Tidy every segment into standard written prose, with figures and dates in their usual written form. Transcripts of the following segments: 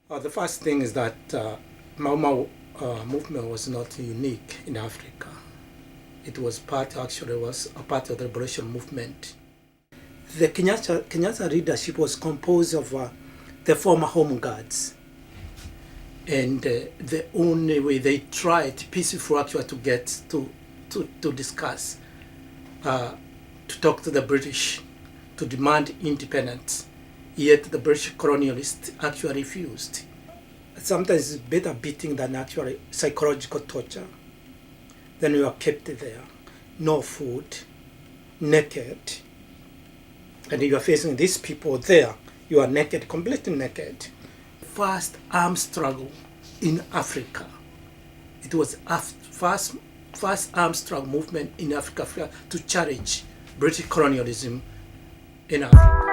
The first thing is that Mau Mau movement was not unique in Africa. It was was a part of the liberation movement. The Kenyatta leadership was composed of the former home guards. And the only way they tried peacefully actually to get to discuss, to talk to the British, to demand independence, yet the British colonialists actually refused. Sometimes it's better beating than actually psychological torture. Then you are kept there, no food, naked, and you are facing these people there. You are naked, completely naked. First armed struggle in Africa. It was first armed struggle movement in Africa to challenge British colonialism in Africa.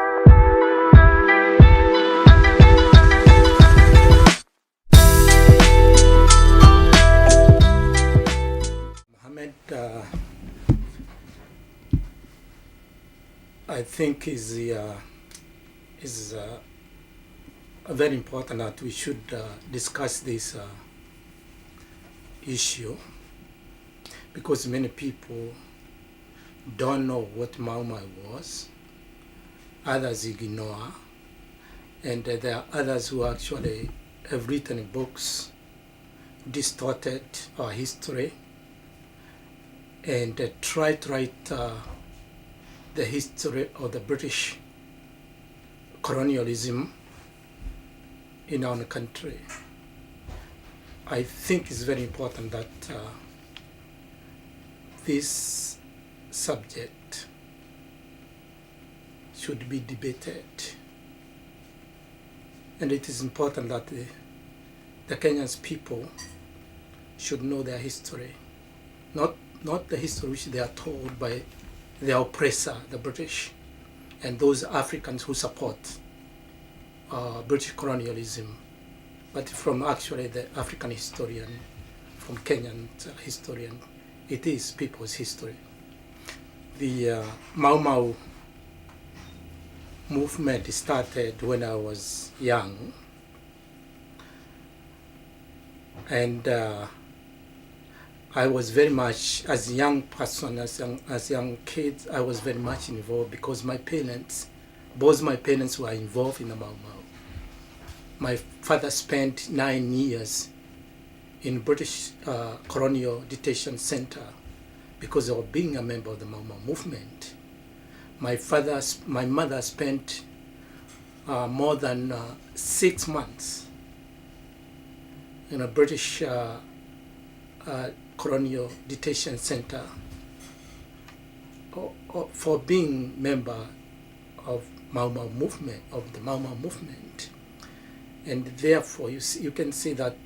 I think is very important that we should discuss this issue, because many people don't know what Mau Mau was, others ignore, and there are others who actually have written books, distorted our history, and try to write the history of the British colonialism in our country. I think it's very important that this subject should be debated, and it is important that the Kenyan people should know their history, not the history which they are told by their oppressor, the British, and those Africans who support British colonialism, but from actually the African historian, from Kenyan historian. It is people's history. The Mau Mau movement started when I was young, and I was very much, as a young person, as young kids, I was very much involved because both my parents were involved in the Mau Mau. My father spent 9 years in British colonial detention center because of being a member of the Mau Mau movement. My mother spent more than 6 months in a British colonial detention center for being member of Mau Mau movement, of the Mau Mau movement. And therefore you can see that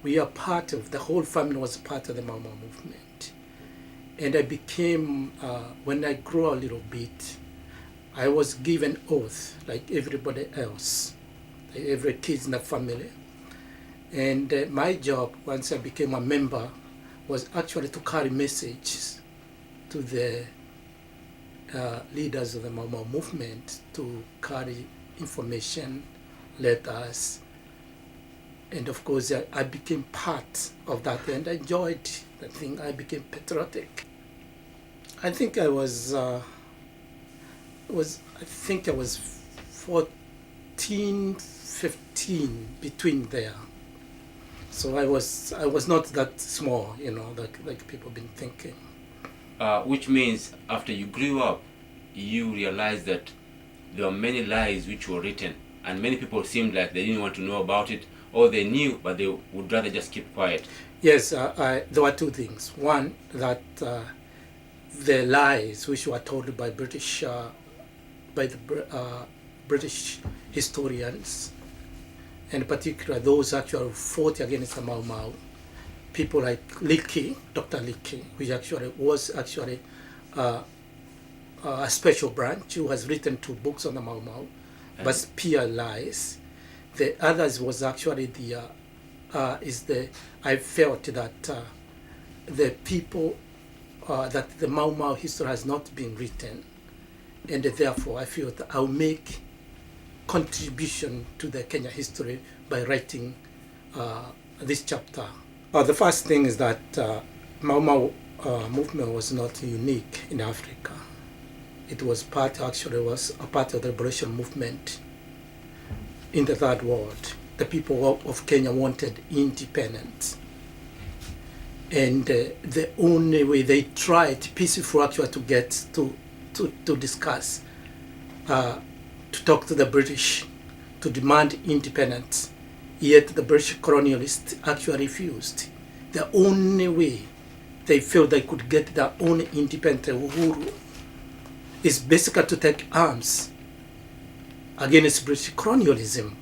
we are part of, the whole family was part of the Mau Mau movement. And I became, when I grew a little bit, I was given oath like everybody else, like every kid in the family. And my job, once I became a member, was actually to carry messages to the leaders of the Mau Mau movement, to carry information, letters, and of course I became part of that and I enjoyed the thing. I became patriotic. I think I was 14, 15, between there. So I was not that small, like people been thinking. Which means after you grew up, you realized that there were many lies which were written, and many people seemed like they didn't want to know about it, or they knew but they would rather just keep quiet. Yes, there were two things. One, that the lies which were told by British, British historians, and particularly those actually who fought against the Mau Mau, people like Dr. Leakey, which actually was a special branch who has written 2 books on the Mau Mau, but pure lies. The others was actually I felt that the people, that the Mau Mau history has not been written, and therefore I feel that I'll make contribution to the Kenya history by writing this chapter. The first thing is that Mau Mau movement was not unique in Africa. It was part of the liberation movement in the third world. The people of Kenya wanted independence. And the only way they tried peacefully actually to get to discuss, to talk to the British, to demand independence. Yet the British colonialists actually refused. The only way they felt they could get their own independent uhuru is basically to take arms against British colonialism.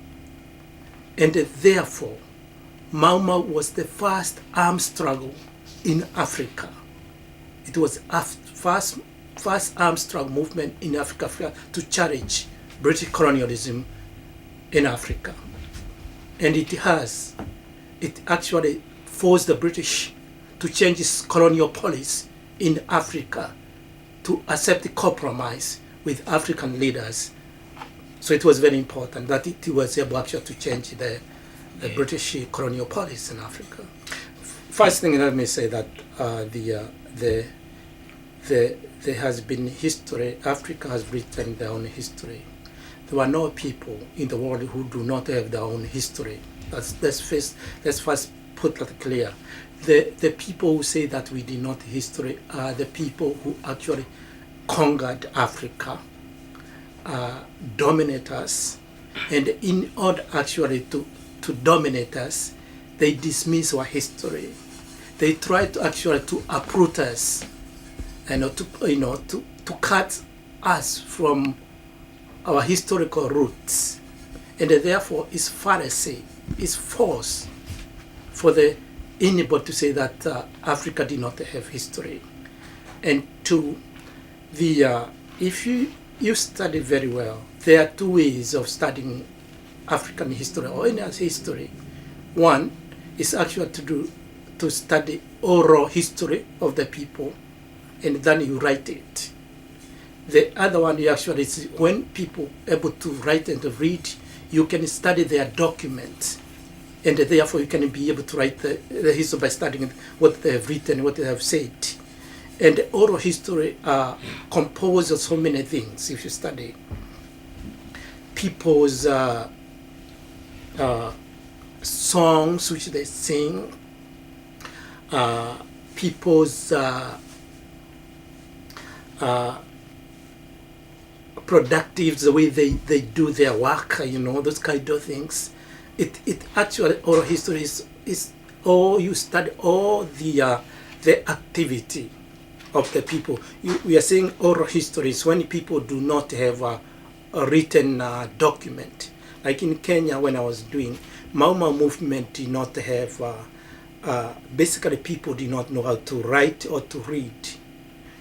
And therefore, Mau Mau was the first armed struggle in Africa. It was a first armed struggle movement in Africa to challenge British colonialism in Africa. And it actually forced the British to change its colonial policy in Africa to accept the compromise with African leaders. So it was very important that it was able actually to change the British colonial policy in Africa. First thing, let me say that there has been history. Africa has written their own history. There are no people in the world who do not have their own history. Let's first put that clear. The people who say that we did not history are the people who actually conquered Africa, dominate us, and in order actually to dominate us, they dismiss our history. They try to actually to uproot us, and to cut us from our historical roots, and therefore it's fallacy, it's false for anybody to say that Africa did not have history. And if you study very well, there are two ways of studying African history or any other history. One is actually to study oral history of the people, and then you write it. The other one actually is when people are able to write and read, you can study their documents, and therefore you can be able to write the history by studying what they have written, what they have said. And oral history are composed of so many things. If you study people's songs which they sing, people's productive, the way they do their work, those kind of things. It actually, oral history is all you study, all the activity of the people. We are saying oral history is when people do not have a written document. Like in Kenya, when I was doing Mau Mau movement, did not have basically people did not know how to write or to read.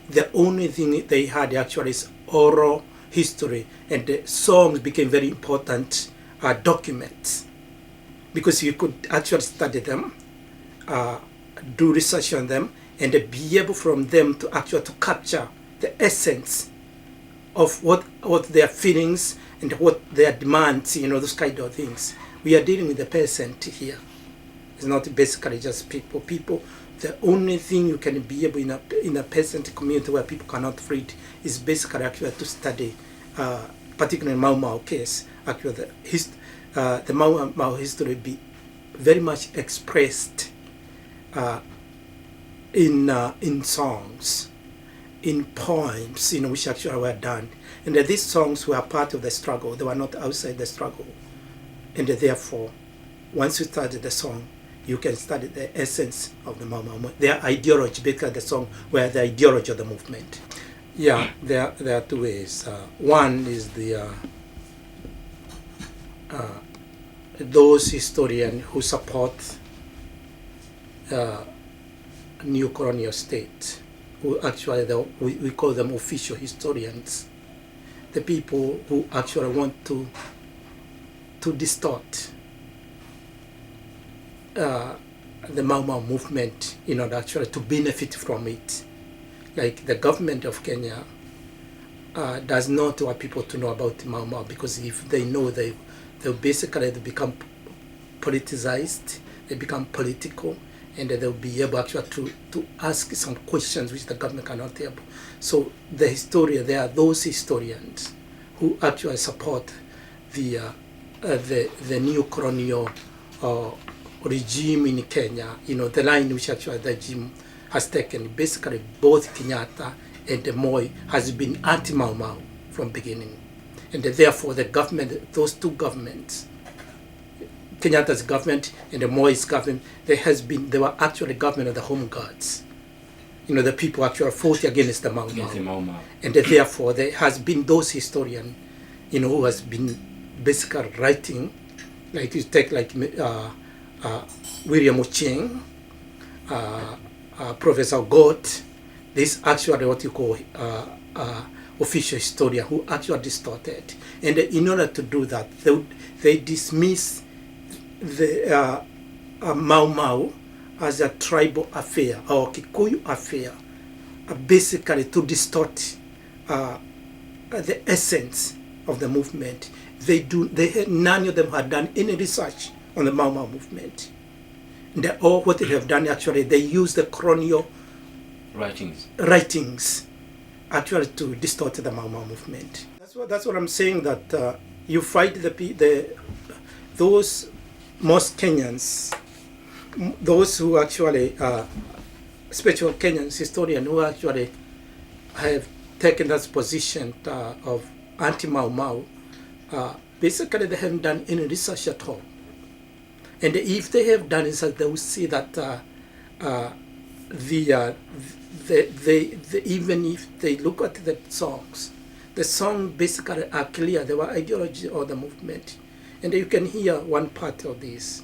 The only thing they had actually is oral history, and the songs became very important documents, because you could actually study them, do research on them, and be able from them to actually to capture the essence of what their feelings and what their demands, those kind of things. We are dealing with the peasant here. It's not basically just people. The only thing you can be able in a peasant community where people cannot read is basically actually to study, particularly in Mau Mau case, actually the Mau Mau history be very much expressed in songs, in poems, which actually were done. And these songs were part of the struggle. They were not outside the struggle. And therefore, once you study the song, you can study the essence of the Mau Mau, their ideology, because the song were the ideology of the movement. Yeah, there are two ways. One is those historians who support new colonial state, who actually we call them official historians, the people who actually want to distort the Mau Mau movement in order actually to benefit from it. Like the government of Kenya does not want people to know about Mau Mau, because if they know, they'll basically become politicized, they become political, and they'll be able actually to ask some questions which the government cannot able. So there are those historians who actually support the new colonial regime in Kenya, the line which actually the regime has taken. Basically, both Kenyatta and Moi has been anti-Mau Mau from beginning. And therefore, the government, those two governments, Kenyatta's government and the Moi's government, they were actually government of the home guards. The people actually fought against the Mau Mau. And therefore, there has been those historians, who has been basically writing, like you take like William Ocheng, Professor Gott. This actually what you call official historian who actually distorted. And in order to do that, they dismiss the Mau Mau as a tribal affair or Kikuyu affair, basically to distort the essence of the movement. None of them had done any research on the Mau Mau movement. All what they have done actually, they use the colonial writings actually to distort the Mau Mau movement. That's what I'm saying, that you fight those most Kenyans, those who actually special Kenyan historians who actually have taken that position of anti-Mau Mau, basically they haven't done any research at all. And if they have done research, they will see that even if they look at the songs basically are clear. They were ideology of the movement. And you can hear one part of this.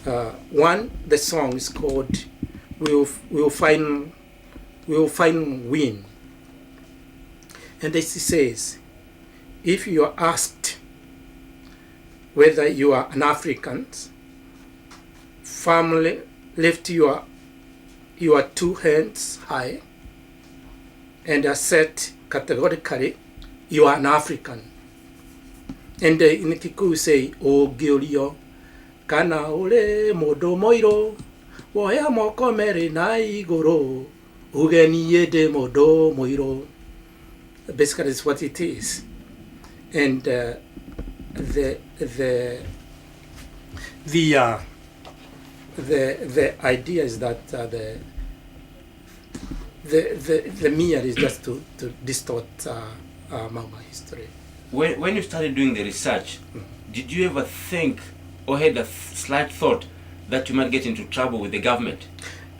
The song is called We'll Find Win. And this says, if you are asked whether you are an African, firmly lift your two hands high and assert categorically you are an African. And in Kikuyu say, O Gilio, kana ole modo moiro, woya moko mere na igoro, ugeni yede modo moiro. Basically, it's what it is. And the idea is that the mere is just to distort Mau Mau history. When you started doing the research, did you ever think or had a slight thought that you might get into trouble with the government?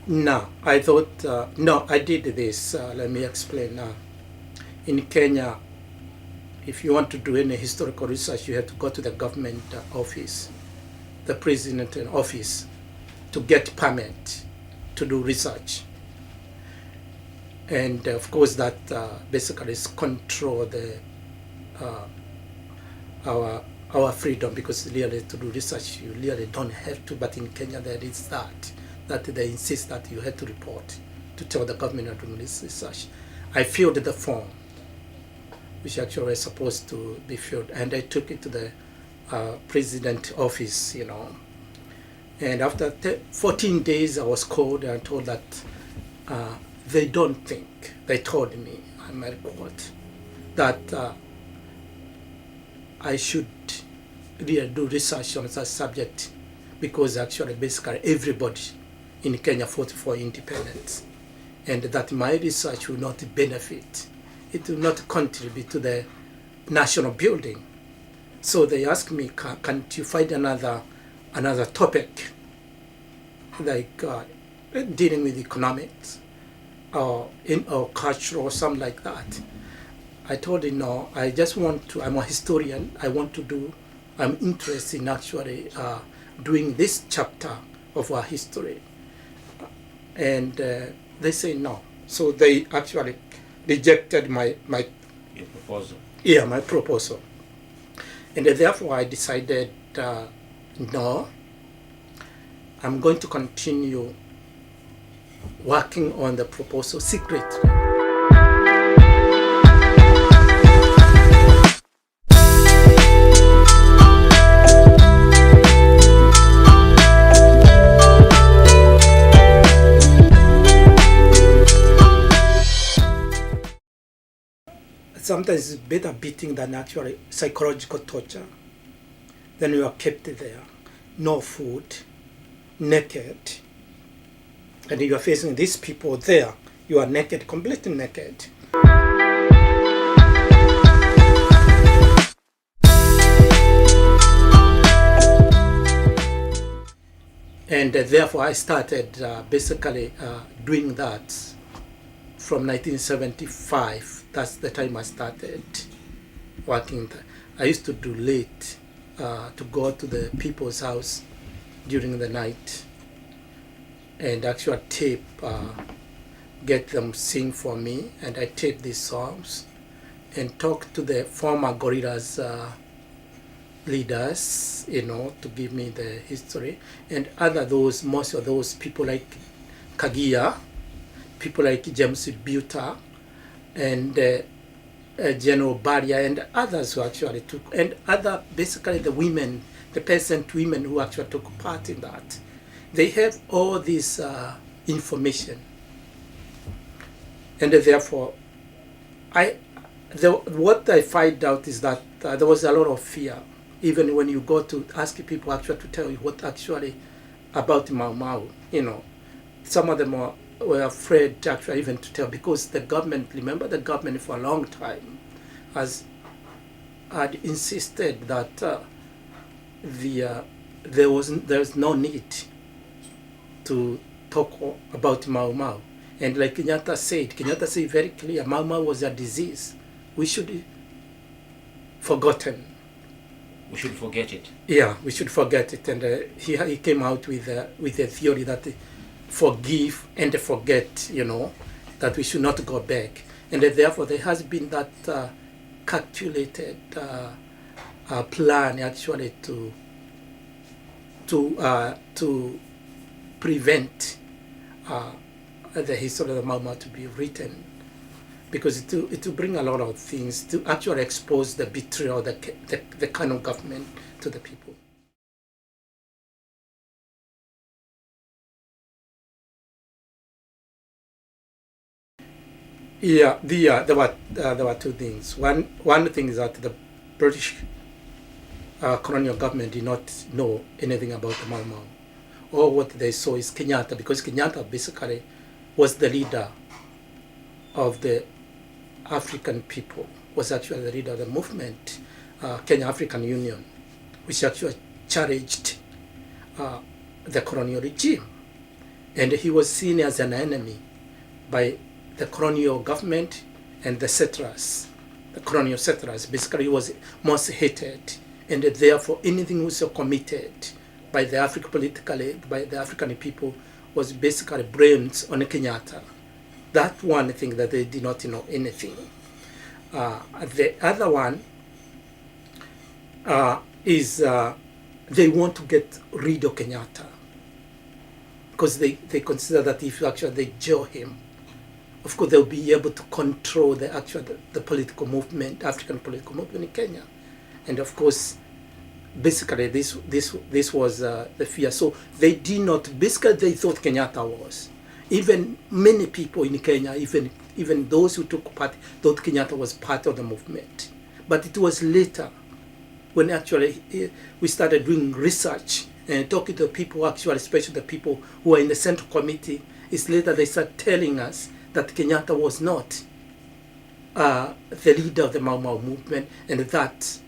No, I thought, no, I did this. Let me explain now. In Kenya, if you want to do any historical research, you have to go to the government office, the president office, to get permit to do research. And of course that basically is control our freedom, because really to do research you really don't have to, but in Kenya there is that they insist that you have to report to tell the government you're doing this research. I filled the form, which actually was supposed to be filled, and I took it to the president office, And after 14 days, I was called and told that they don't think, they told me, I might quote, that I should really do research on that subject, because actually basically everybody in Kenya fought for independence, and that my research will not benefit, it will not contribute to the national building. So they asked me, can't you find another topic, like dealing with economics or culture or something like that? I told him, no, I just want to, I'm a historian, I'm interested in actually doing this chapter of our history. And they say no. So they actually rejected my proposal. Yeah, my proposal. And therefore I decided, no, I'm going to continue working on the proposal secretly. sometimes it's better beating than actually psychological torture. Then you are kept there, no food, naked, and you are facing these people there. You are naked, completely naked. And therefore, I started basically doing that from 1975. That's the time I started working. I used to do late to go to the people's house during the night and actually tape, get them sing for me, and I tape these songs and talk to the former guerrillas leaders, to give me the history, and most of those people like Kagia, people like James Buter, and General Barrier, and others who actually took, and basically the women, the peasant women who actually took part in that. They have all this information, and therefore, what I find out is that there was a lot of fear. Even when you go to ask people actually to tell you what actually about Mau Mau, some of them were afraid to actually even to tell, because the government, remember the government for a long time had insisted that there's no need to talk about Mau Mau. And like Kenyatta said very clear, Mau Mau was a disease. We should forgotten. We should forget it. Yeah, we should forget it. And he came out with a theory that forgive and forget, that we should not go back. And therefore there has been that calculated plan actually to prevent the history of the Mau Mau to be written, because it will bring a lot of things to actually expose the betrayal of the kind of government to the people. Yeah, there were two things. One thing is that the British colonial government did not know anything about the Mau Mau. All what they saw is Kenyatta, because Kenyatta basically was the leader of the African people, was actually the leader of the movement, Kenya African Union, which actually challenged the colonial regime. And he was seen as an enemy by the colonial government and the settlers, the colonial settlers. Basically, he was most hated, and therefore anything was committed by the African people was basically blamed on Kenyatta. That one thing that they did not know anything. The other one is they want to get rid of Kenyatta, because they consider that if actually they jail him, of course they'll be able to control the political movement, African political movement in Kenya. And of course, basically this was the fear. So they did not, basically they thought Kenyatta was. Even many people in Kenya, even those who took part, thought Kenyatta was part of the movement. But it was later, when actually we started doing research and talking to people, actually, especially the people who are in the Central Committee, it's later they started telling us that Kenyatta was not the leader of the Mau Mau movement, and that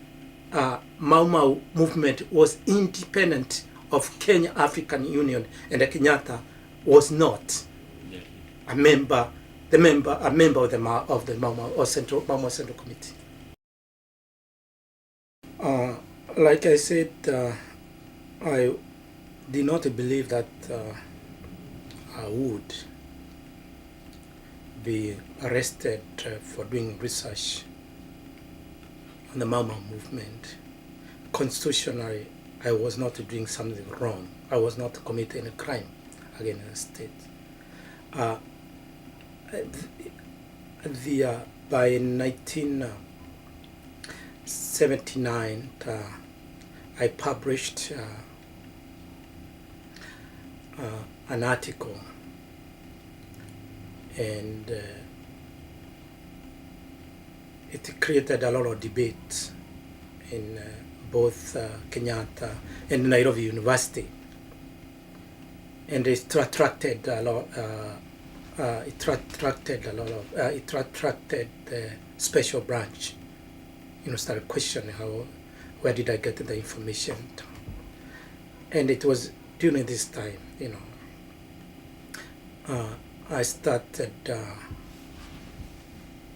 Mau Mau movement was independent of Kenya African Union, and Kenyatta was not a member of the Mau Mau or Mau Mau Central Committee. Like I said, I did not believe that I would be arrested for doing research on the Mau Mau movement. Constitutionally, I was not doing something wrong. I was not committing a crime against the state. By 1979, I published an article, it created a lot of debate in both Kenyatta and Nairobi University, and it attracted a lot. It attracted the special branch. Started questioning where did I get the information, and it was during this time, I started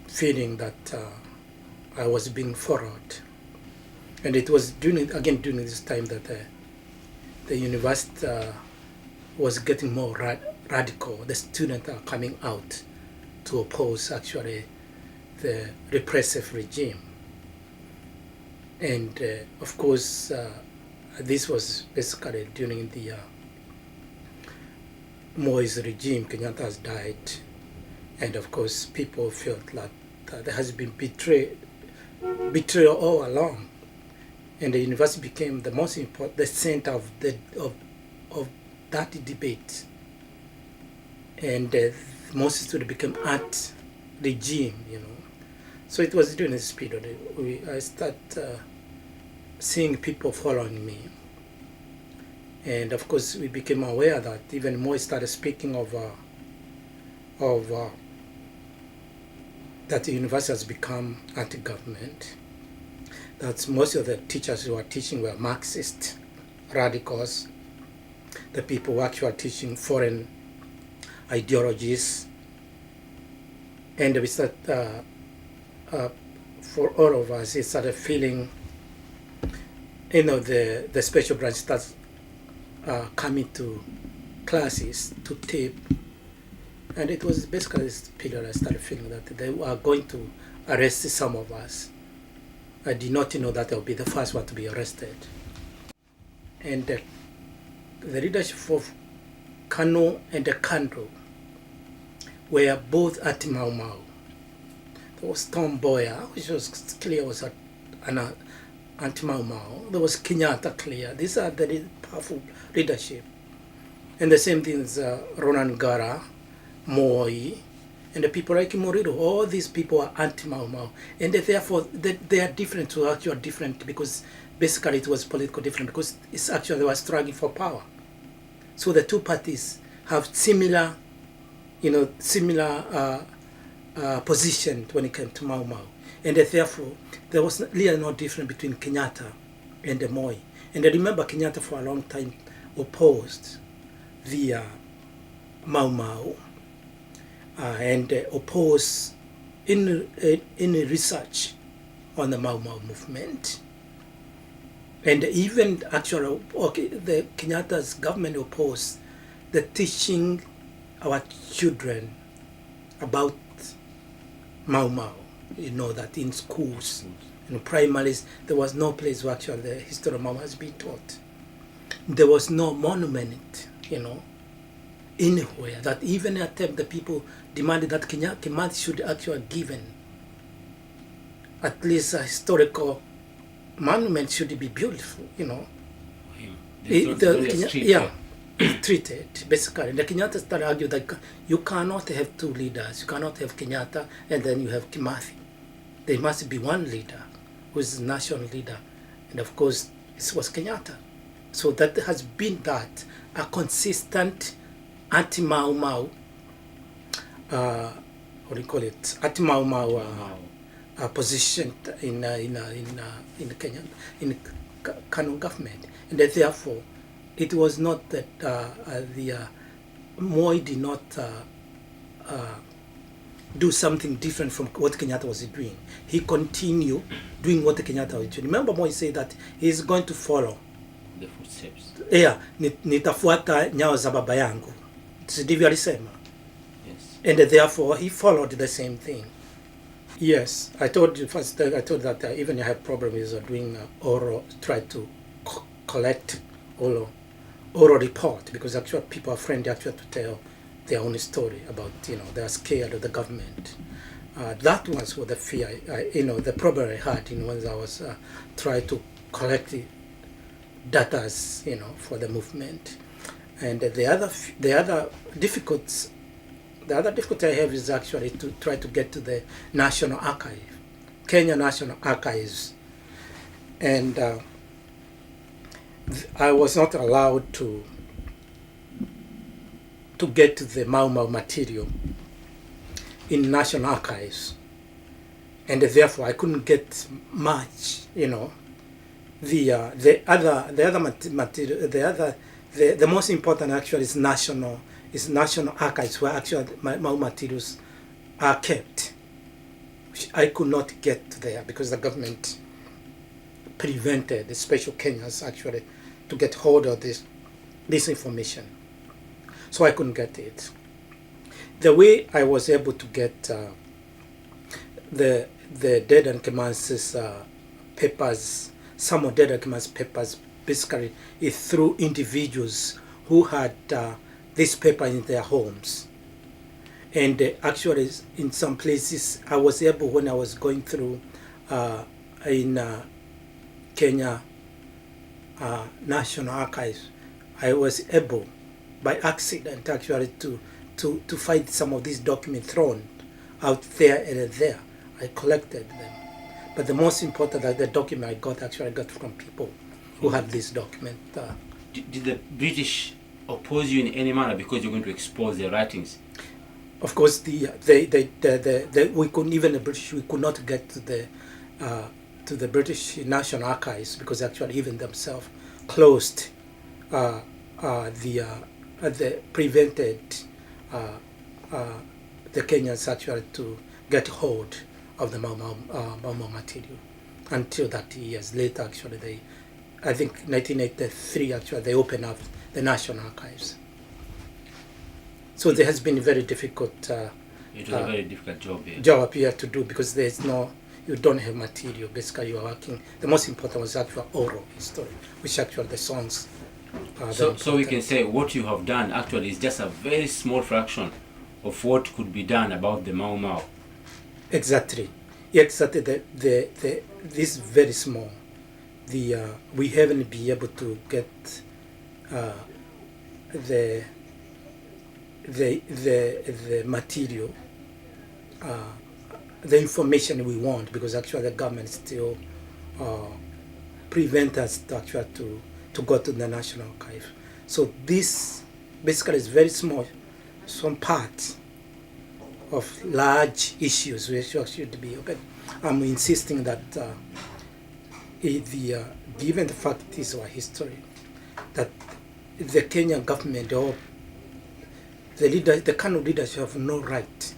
feeling that I was being followed. And it was during this time that the university was getting more radical. The students are coming out to oppose actually the repressive regime. And of course, this was basically during the Mau's regime. Kenyatta has died, and of course people felt that there has been betrayal all along, and the university became the most important, the center of that debate, and most students became anti-regime, So it was during this period I started seeing people following me. And of course, we became aware that even more started speaking of that the university has become anti-government. That most of the teachers who are teaching were Marxist radicals. The people who actually are teaching foreign ideologies, and we started, for all of us, it started feeling, the special branch starts coming to classes to tape, and it was basically this period I started feeling that they were going to arrest some of us. I did not know that I would be the first one to be arrested. And the leadership of Kano and the Kando were both at Mau Mau. There was Tom Boyer, which was clear was an anti-Mau Mau. There was Kenyatta clear. These are the powerful leadership. And the same thing is Ronan Gara, Moi, and the people like Morido. All these people are anti-Mau Mau. And therefore, they are different, to actually different, because basically it was political different, because it's actually they were struggling for power. So the two parties have similar position when it came to Mau Mau. And therefore, there was really no difference between Kenyatta and the Moi. And I remember Kenyatta for a long time opposed the Mau Mau and opposed in research on the Mau Mau movement. And even actually, the Kenyatta's government opposed the teaching our children about Mau Mau. That in schools, in primaries, there was no place where actually the history of Mau Mau has been taught. There was no monument, anywhere. That even attempt the people demanded that Kenyatta should actually given at least a historical monument should be beautiful, It's treated basically. The Kenyatta started arguing that you cannot have two leaders. You cannot have Kenyatta and then you have Kimathi. There must be one leader who is the national leader, and of course this was Kenyatta. So that has been a consistent anti-Mau Mau, anti-Mau Mau position in Kenya, in Kano government, and therefore it was not that the Moi did not do something different from what Kenyatta was doing. He continued doing what Kenyatta was doing. Remember, Moi said that he's going to follow the footsteps. Nitafuata nyayo za baba yangu. Ndivyo alisema. Yes. And therefore he followed the same thing. Yes, I told you first. I told that even I had problems with doing oral, try to collect oral report, because actually people are friendly actually to tell their own story about, they are scared of the government. That was what the fear, the problem I had when I was trying to collect the data, for the movement. And the other difficulty I have is actually to try to get to the National Archive, Kenya National Archives, and I was not allowed to get the Mau Mau material in National Archives, and therefore I couldn't get much. The most important actually is national archives, where actually Mau materials are kept, which I could not get there because the government prevented the special Kenyans actually to get hold of this information. So I couldn't get it. The way I was able to get the Dead and Keman's papers, some of Dead and Keman's papers, basically is through individuals who had this paper in their homes. And actually, in some places, I was able, when I was going through in Kenya National Archives, I was able, by accident, actually, to find some of these documents thrown out there and there. I collected them. But the most important, the document I got from people who had this document. Did the British oppose you in any manner because you're going to expose their writings? Of course, we couldn't, even the British, we could not get to the British National Archives because actually even themselves closed prevented the Kenyans actually to get hold of the Mau Mau material until 30 years later. Actually, I think 1983 actually they opened up the National Archives. So there has been a very difficult it was a very difficult job here to do, because you don't have material. Basically, you are working. The most important was actual oral history, which actually the songs. So we can say what you have done actually is just a very small fraction of what could be done about the Mau Mau. Exactly. Exactly. This very small. We haven't been able to get the material, the information we want, because actually the government still prevent us to go to the National Archive. So this basically is very small, some part of large issues which should be open. I'm insisting that given the fact it is our history, that the Kenyan government or the kind of leaders have no right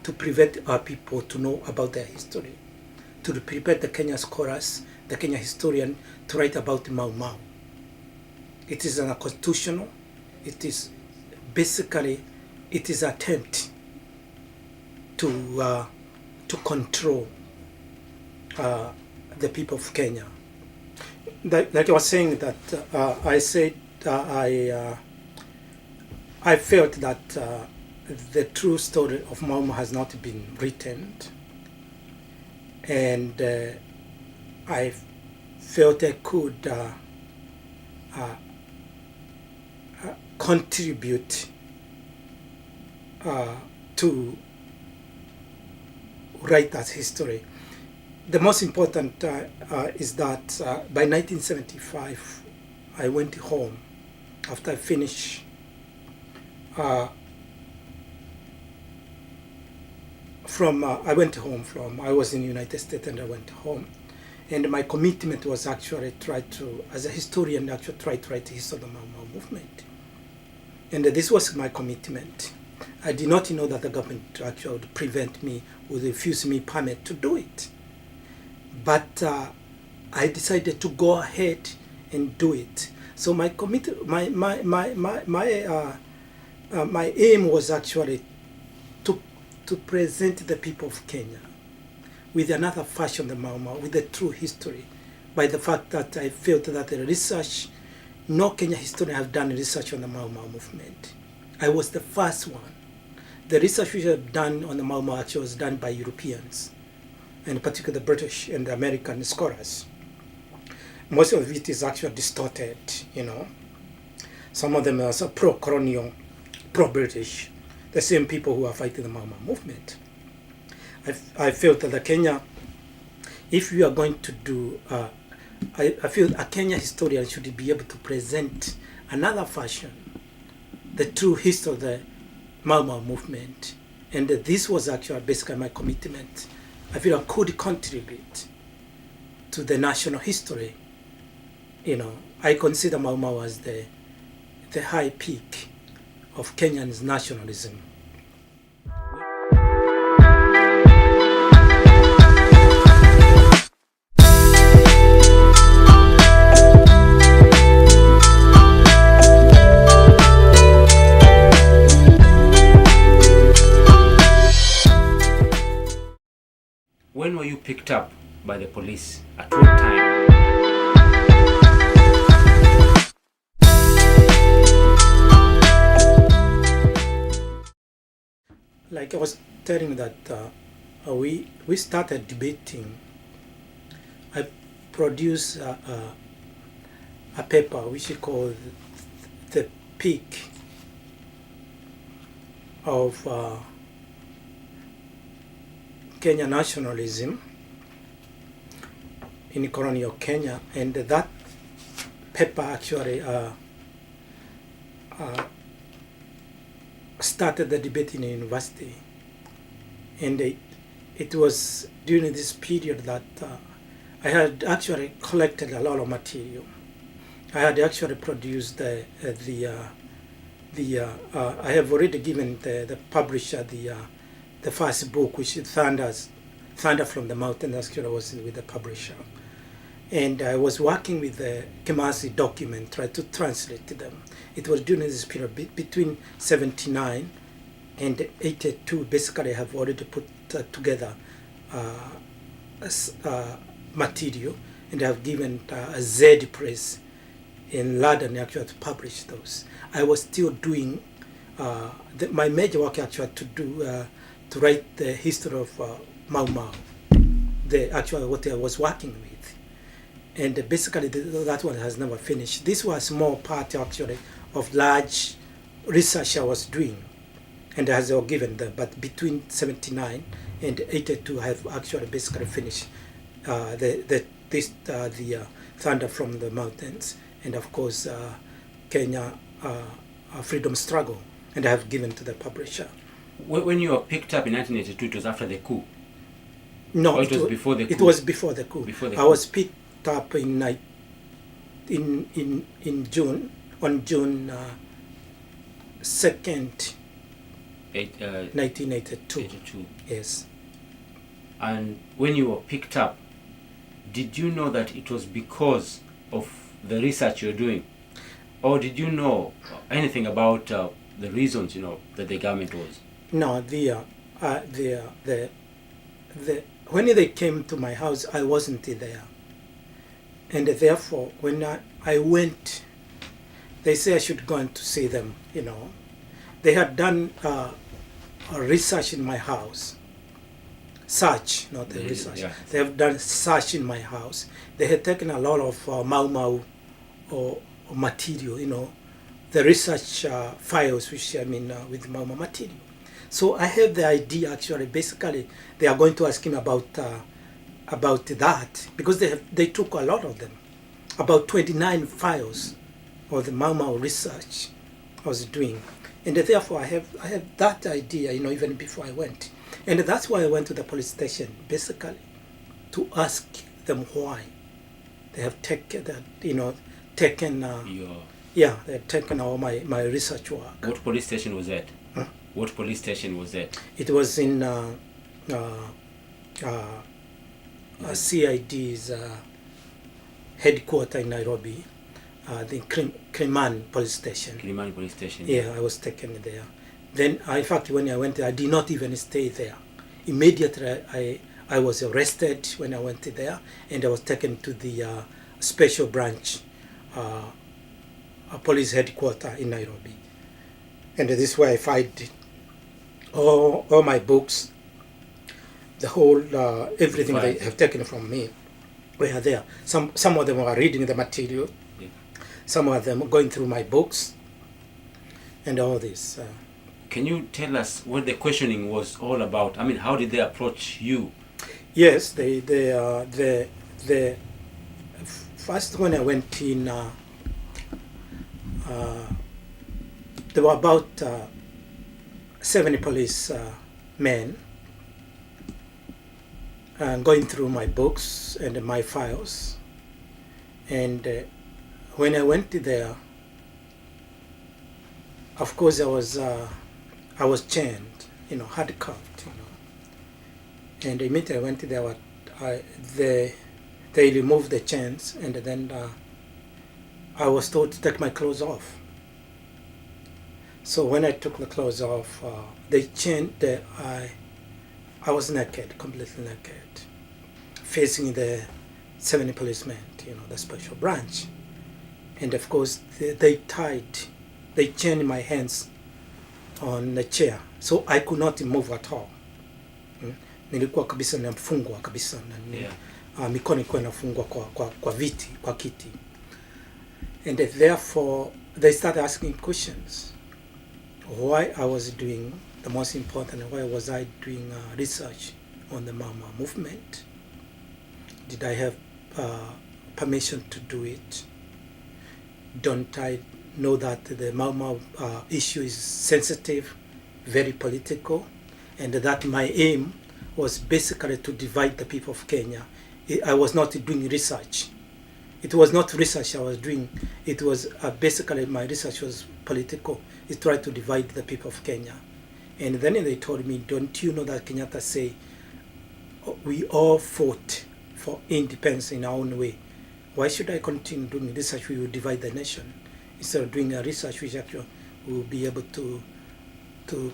to prevent our people to know about their history, to prevent the Kenyan scholars, the Kenyan historian to write about Mau Mau. It is unconstitutional. It is basically, it is an attempt to control the people of Kenya. Like I was saying, that I said I felt that the true story of Mau Mau has not been written, and I felt I could contribute to write that history. The most important is that by 1975, I went home after I finished I was in the United States and I went home. And my commitment was actually as a historian, try to write the history of the Mau Mau movement. And this was my commitment. I did not know that the government actually would prevent me, would refuse me permit to do it. But I decided to go ahead and do it. So my aim was actually to present the people of Kenya with another fashion, the Mau Mau, with the true history, by the fact that I felt that the research, no Kenyan historian has done research on the Mau Mau movement. I was the first one. The research which I've done on the Mau Mau actually was done by Europeans, and particularly the British and the American scholars. Most of it is actually distorted, Some of them are so pro-colonial, pro-British, the same people who are fighting the Mau Mau movement. I felt that the Kenya if you are going to do, I feel a Kenya historian should be able to present another version, the true history of the Mau Mau movement. And this was actually basically my commitment. I feel I could contribute to the national history. I consider Mau Mau as the high peak of Kenyan's nationalism. When were you picked up by the police? At what time? Like I was telling that we started debating. I produced a paper which is called The Peak of Kenyan nationalism in colonial Kenya, and that paper actually started the debate in a university, and it was during this period that I had actually collected a lot of material. I had actually produced I have already given the publisher the first book, which is Thunder from the Mountain. Actually was with the publisher, and I was working with the Kinyatti document, trying to translate them. It was during this period between 79 and 82. Basically, I have already put together material, and I have given a Z Press in London actually to publish those. I was still doing my major work actually to write the history of Mau Mau, what I was working with. And basically that one has never finished. This was more part actually of large research I was doing, and as I was given them. But between 79 and 82, I have actually basically finished the Thunder from the Mountains, and of course Kenya freedom struggle, and I have given to the publisher. When you were picked up in 1982, it was after the coup? No, it was before the coup? It was before the coup. I was picked up in June, on June 2nd, 1982. 82. Yes. And when you were picked up, did you know that it was because of the research you're doing? Or did you know anything about the reasons, that the government was? No, when they came to my house, I wasn't there. And therefore, when I went, they said I should go and to see them, They had done a research in my house. Search, not the research. Yeah. They have done search in my house. They had taken a lot of Mau Mau or material, the research files, which with Mau Mau material. So I have the idea actually. Basically, they are going to ask him about that, because they took a lot of them, about 29 files of the Mau Mau research I was doing, and therefore I have that idea, even before I went, and that's why I went to the police station basically to ask them why they have taken that, taken. They have taken all my research work. What police station was that? Huh? What police station was that? It was in CID's headquarters in Nairobi, the Kenyan police station. Kenyan police station. Yeah, I was taken there. Then, in fact, when I went there, I did not even stay there. Immediately, I was arrested when I went there, and I was taken to the special branch police headquarters in Nairobi. And this is where I find all my books, the whole, everything they have taken from me were there. Some of them were reading the material, some of them going through my books, and all this. Can you tell us what the questioning was all about? How did they approach you? Yes, the first when I went in, there were about 70 police men going through my books and my files. And when I went there, of course I was chained, handcuffed, And immediately I went there, they removed the chains, and then I was told to take my clothes off. So when I took the clothes off, they chained I was naked, completely naked, facing the 70 policemen, the special branch. And of course, they chained my hands on the chair, so I could not move at all. Nilikuwa kabisa nafungwa kabisa na mikono ilikuwa inafungwa kwa viti, kwa kiti. And therefore, they started asking questions. Why I was doing, the most important, why was I doing research on the Mau Mau movement? Did I have permission to do it? Don't I know that the Mau Mau issue is sensitive, very political, and that my aim was basically to divide the people of Kenya. I was not doing research. It was not research I was doing. It was basically my research was political. It tried to divide the people of Kenya. And then they told me, don't you know that Kenyatta say, we all fought for independence in our own way. Why should I continue doing research? We will divide the nation. Instead of doing a research which actually will be able to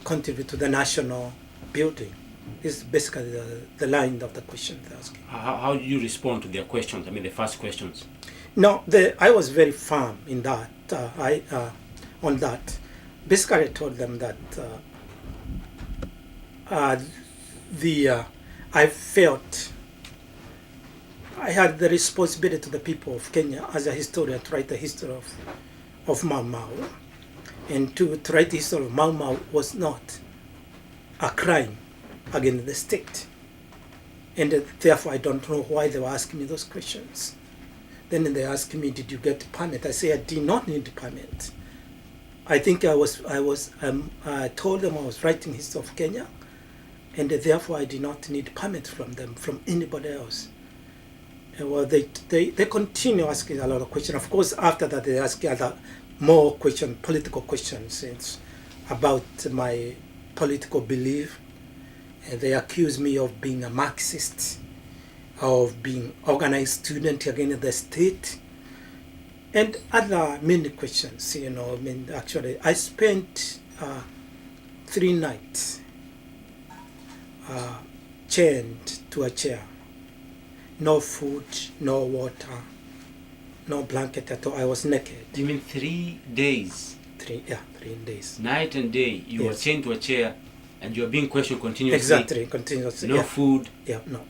contribute to the national building. This is basically the line of the question they're asking. How do you respond to their questions? I mean, the first questions. No, I was very firm in that. On that, basically, I told them that I felt I had the responsibility to the people of Kenya as a historian to write the history of Mau Mau, and to write the history of Mau Mau was not a crime against the state. And therefore, I don't know why they were asking me those questions. Then they asked me, did you get a permit? I say, I did not need a permit. I think I told them I was writing history of Kenya, and therefore I did not need a permit from them, from anybody else. And well, they continue asking a lot of questions. Of course, after that, they ask more questions, political questions about my political belief. And they accuse me of being a Marxist, of being organized student against the state, and other many questions. Actually, I spent 3 nights chained to a chair. No food, no water, no blanket at all. I was naked. You mean 3 days? 3 days. Night and day, you were chained to a chair. And you're being questioned continuously. Exactly, continuously. No food. Yeah, no.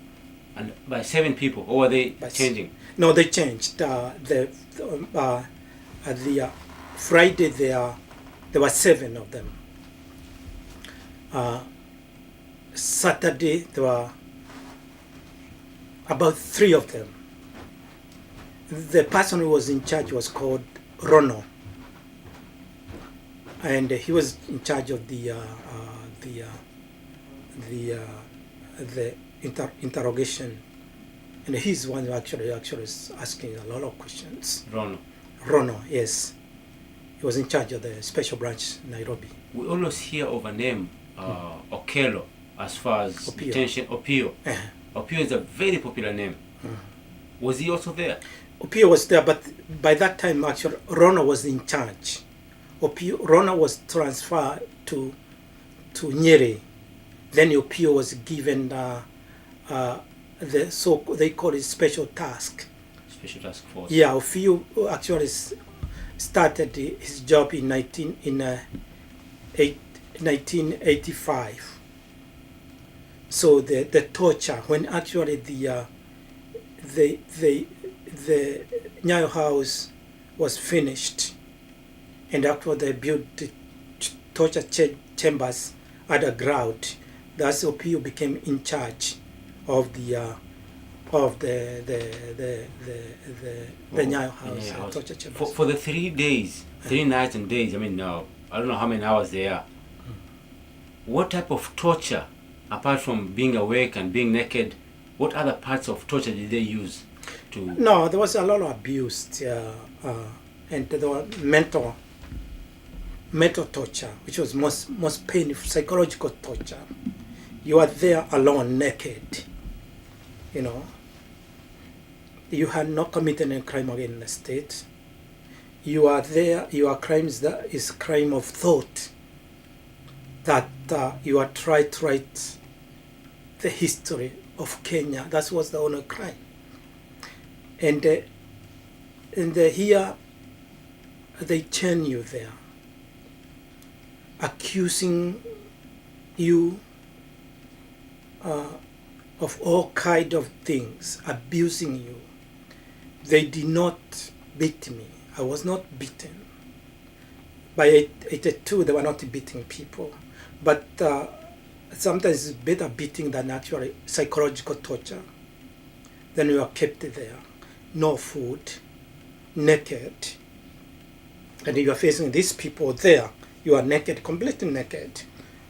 And by 7 people, or were they changing? No, they changed. Friday there were 7 of them. Saturday there were about 3 of them. The person who was in charge was called Rono, and he was in charge of the interrogation, and he's one who actually is asking a lot of questions. Rono, yes, he was in charge of the special branch Nairobi. We always hear of a name, Okello, as far as detention. Opio. Opio is a very popular name. Was he also there? Opio was there, but by that time actually Rono was in charge. Rono was transferred to Nyeri. Then Opio was given they call it special task. Special task force. Yeah, Opio actually started his job in 1985. So the torture, when actually the Nyayo House was finished, and after they built the torture chambers underground, the SOPU became in charge of the Nyayo House torture chambers. For the 3 days, 3 nights and days, I mean, I don't know how many hours they are. What type of torture, apart from being awake and being naked, what other parts of torture did they use to? No, there was a lot of abuse, and there was mental torture, which was most painful, psychological torture. You are there alone, naked, you know. You had not committed any crime against the state. You are there, your crime is crime of thought, that you are trying to write the history of Kenya. That was the only crime. And here they chain you there, accusing you of all kind of things, abusing you. They did not beat me. I was not beaten. By 82, they were not beating people. But sometimes it's better beating than actually psychological torture. Then you are kept there, no food, naked. And you are facing these people there. You are naked, completely naked.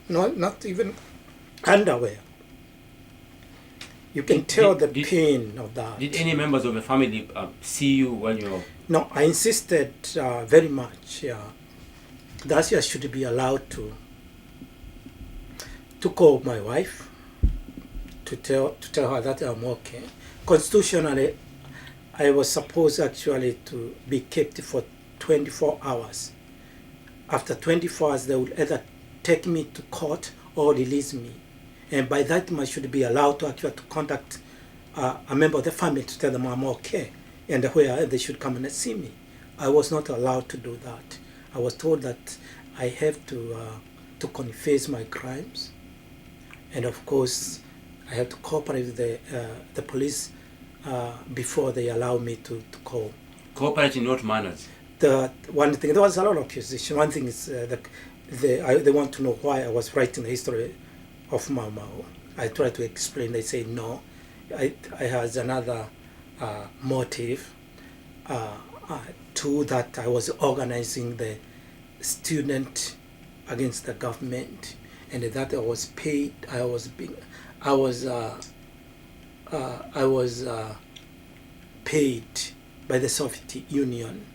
Not even underwear. You can tell the pain of that. Did any members of the family see you when you were? No, I insisted very much. That I should be allowed to call my wife to tell her that I'm okay. Constitutionally, I was supposed actually to be kept for 24 hours. After 24 hours, they would either take me to court or release me. And by that time, I should be allowed to actually to contact a member of the family to tell them I'm okay and where they should come and see me. I was not allowed to do that. I was told that I have to confess my crimes, and of course, I have to cooperate with the police before they allow me to call. Cooperate in what manners? The one thing, there was a lot of accusation. One thing is they want to know why I was writing the history of Mau Mau. I tried to explain. They say no. I had another motive. Two, that I was organizing the student against the government, and that I was paid. I was paid by the Soviet Union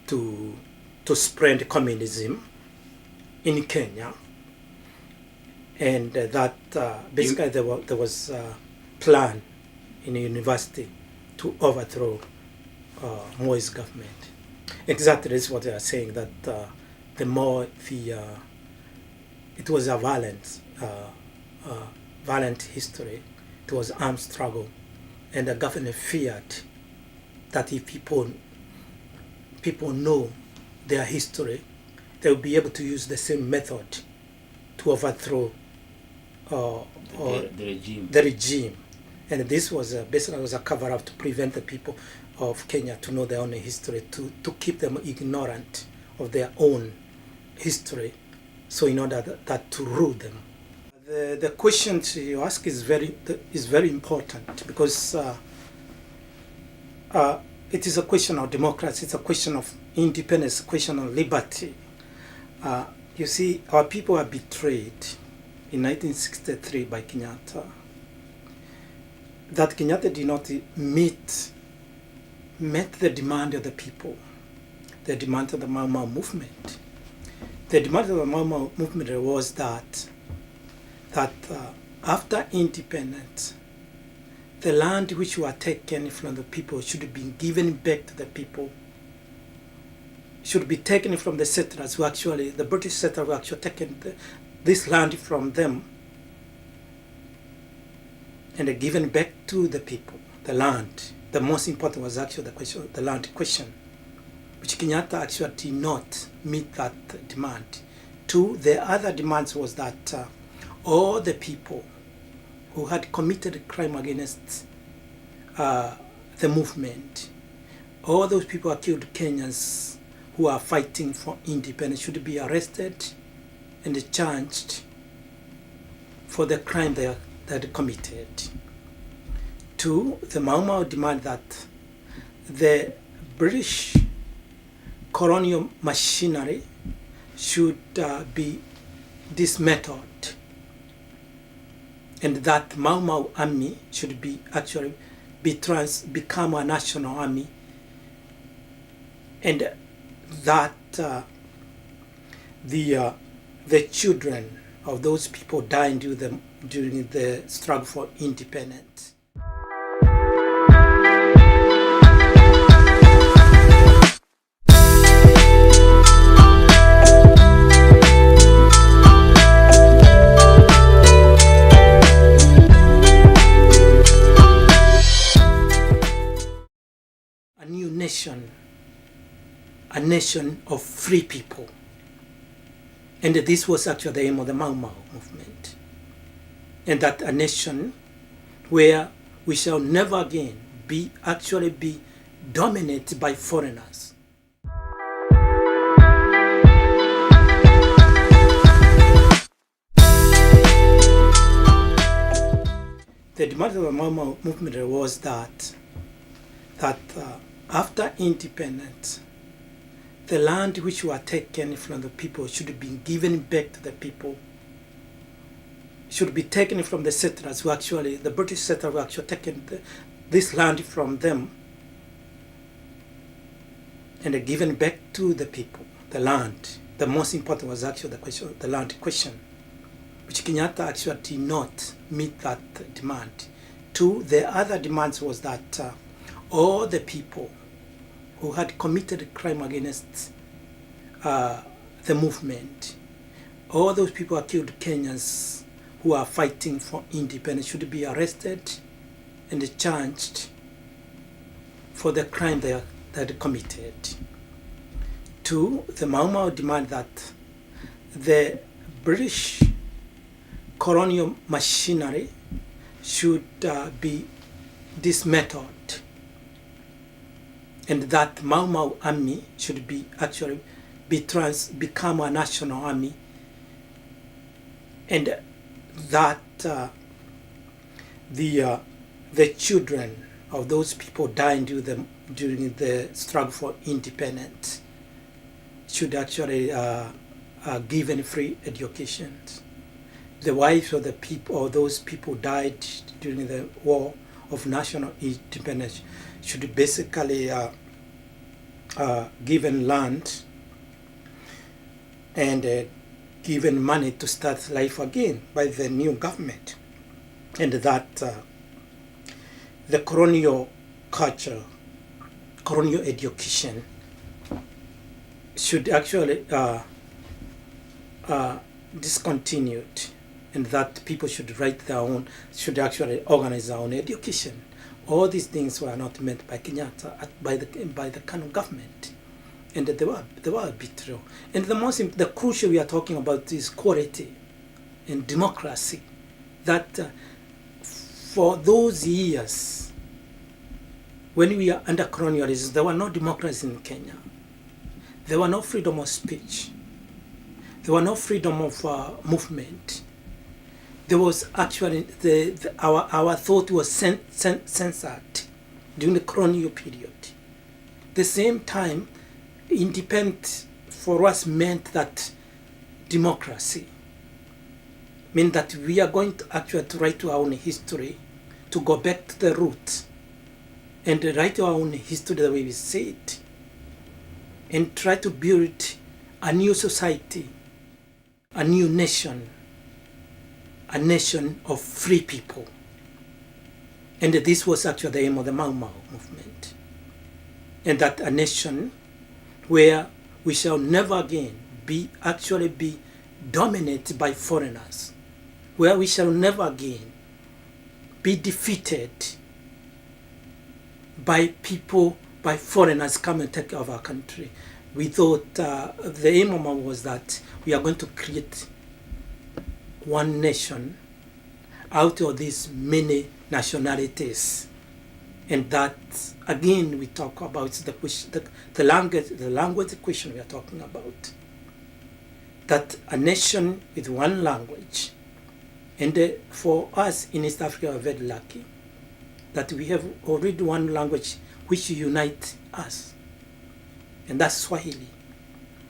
to spread communism in Kenya. And that basically there was a plan in the university to overthrow Moi's government. Exactly, this is what they are saying, that the more it was a violent history, it was armed struggle, and the government feared that if people know their history, they will be able to use the same method to overthrow the regime. And this was basically was a cover-up to prevent the people of Kenya to know their own history, to keep them ignorant of their own history, so in order that to rule them. The question you ask is very important, because it is a question of democracy, it's a question of independence, a question of liberty. You see, our people were betrayed in 1963 by Kenyatta. That Kenyatta did not met the demand of the people, the demand of the Mau Mau movement. The demand of the Mau Mau movement was that after independence, the land which were taken from the people should be given back to the people, should be taken from the settlers who actually, the British settlers who actually taken this land from them and given back to the people, the land. The most important was actually the question, the land question, which Kenyatta actually did not meet that demand. Two, the other demands was that all the people who had committed crime against the movement, all those people who killed Kenyans who are fighting for independence should be arrested and charged for the crime they that committed. Two, the Mau Mau demand that the British colonial machinery should be dismantled, and that Mau Mau army should be become a national army, and that the children of those people dying during the struggle for independence. A new nation, a nation of free people. And this was actually the aim of the Mau Mau movement. And that a nation where we shall never again be dominated by foreigners. The demand of the Mau Mau movement was that after independence, the land which were taken from the people should be given back to the people, should be taken from the settlers who the British settlers who actually taken this land from them and given back to the people, the land. The most important was actually the land question, which Kenyatta actually did not meet that demand. Two, the other demands was that all the people who had committed crime against the movement, all those people who killed Kenyans who are fighting for independence should be arrested and charged for the crime they had committed. Two, the Mau Mau demand that the British colonial machinery should be dismantled, and that Mau Mau army should become a national army, and that the children of those people dying during the struggle for independence should given free education. The wives of the people, or those people died during the war of national independence, should basically given land and given money to start life again by the new government, and that the colonial culture, colonial education should discontinued, and that people should organize their own education. All these things were not meant by Kenyatta, by the Kanu government, and they were betrayal. And the crucial we are talking about is quality and democracy. That for those years, when we are under colonialism, there were no democracy in Kenya. There were no freedom of speech. There were no freedom of movement. There was actually our thought was censored during the colonial period. The same time, independence for us meant that democracy meant that we are going to write our own history, to go back to the roots and write our own history the way we see it, and try to build a new society, a new nation, a nation of free people. And this was actually the aim of the Mau Mau movement. And that a nation where we shall never again be dominated by foreigners, where we shall never again be defeated by foreigners come and take over our country. We thought the aim was that we are going to create one nation out of these many nationalities, and that again we talk about the language question we are talking about. That a nation with one language, And for us in East Africa, we're very lucky that we have already one language which unites us, and that's Swahili.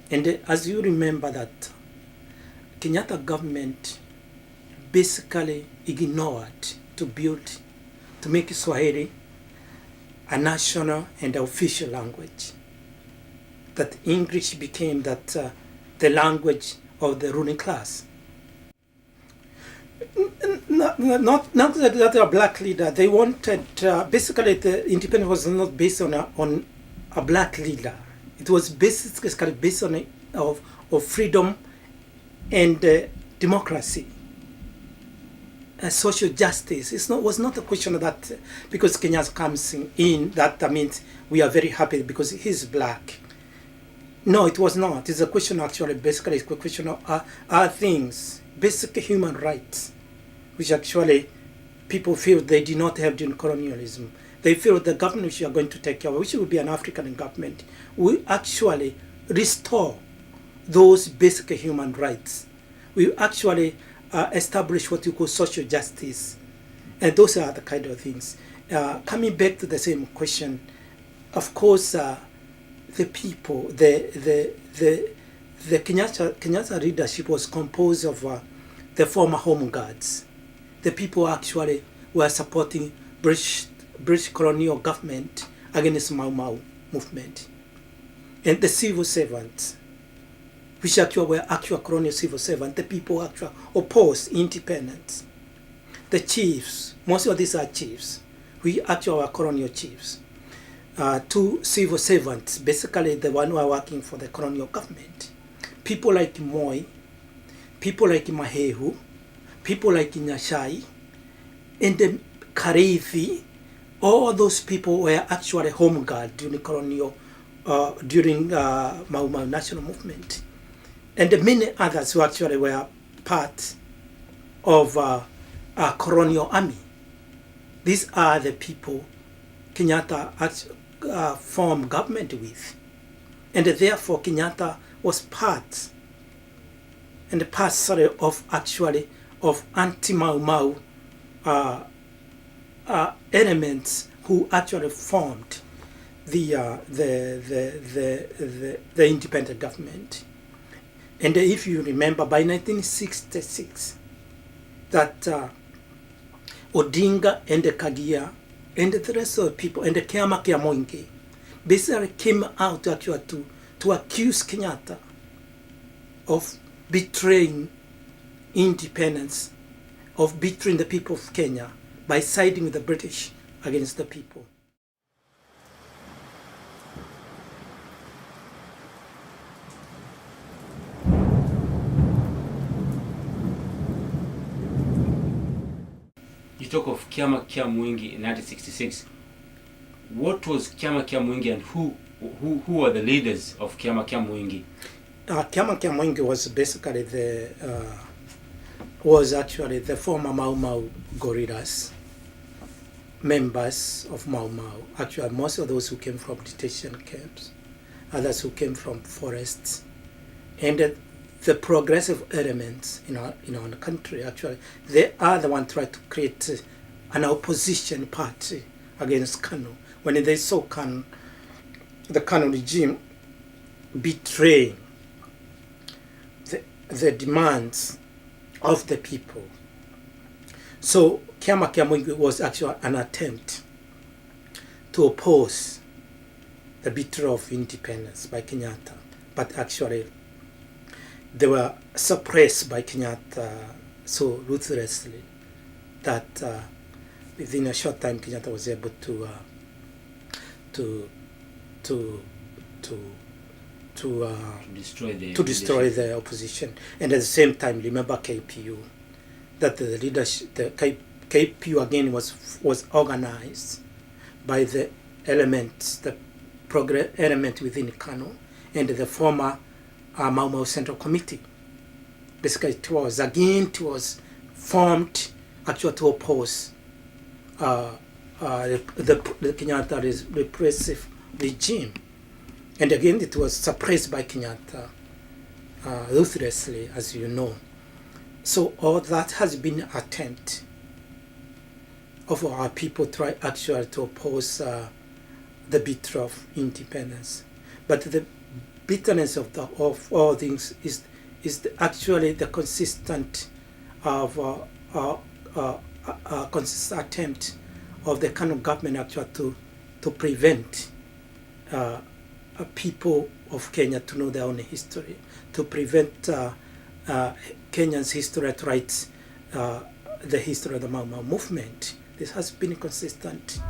And as you remember that Kenyatta government basically ignored to make Swahili a national and official language. That English became the language of the ruling class. Not that they are black leader. They wanted basically the independence was not based on a black leader. It was basically based on of freedom and democracy, social justice. Was not a question of that because Kenyatta comes in that means we are very happy because he's black. No, it was not. It's a question actually basically it's a question of things, basic human rights, which actually people feel they did not have during colonialism. They feel the government which you are going to take care of, which will be an African government, will actually restore those basic human rights. We actually establish what you call social justice. And those are the kind of things. Coming back to the same question, of course, the people, the Kenyatta leadership was composed of the former Home Guards. The people actually were supporting British colonial government against Mau Mau movement. And the civil servants, which actually were actual colonial civil servants, the people actually opposed independence. The chiefs, most of these are chiefs, we actually are colonial chiefs. Two civil servants, basically the one who are working for the colonial government. People like Moi, people like Mahehu, people like Nyashai, and the Karithi, all those people were actually home guard during colonial, during Mau Mau national movement. And many others who actually were part of a colonial army. These are the people Kenyatta formed government with. And therefore Kenyatta was part and parcel of actually of anti-Mau Mau elements who actually formed the independent government. And if you remember, by 1966, that Odinga and Kagia and the rest of the people and the Kiama Kiamoinge basically came out actually to accuse Kenyatta of betraying independence, of betraying the people of Kenya by siding with the British against the people. You talk of Kiama Mwingi in 1966. What was Kiama Mwingi and who were the leaders of Kiama Mwingi? Kiama Mwingi was basically was actually the former Mau Mau guerrillas, members of Mau Mau. Actually, most of those who came from detention camps, others who came from forests, and the progressive elements in our country, actually, they are the one trying to create an opposition party against Kanu. When they saw the Kanu regime betraying the demands of the people. So Kiama Mwingi was actually an attempt to oppose the betrayal of independence by Kenyatta, but actually they were suppressed by Kenyatta so ruthlessly that within a short time Kenyatta was able to destroy the opposition. And at the same time, remember KPU, that the leadership, the KPU again was organized by the elements, the progress element within Kano and the former Mau Mau Central Committee. Basically, it was formed actually to oppose the Kenyatta repressive regime. And again, it was suppressed by Kenyatta ruthlessly, as you know. So all that has been an attempt of our people try actually to oppose the betrayal of independence. But the bitterness of all things is actually the consistent consistent attempt of the kind of government actually to prevent people of Kenya to know their own history, to prevent Kenyans' history to write the history of the Mau Mau movement. This has been consistent.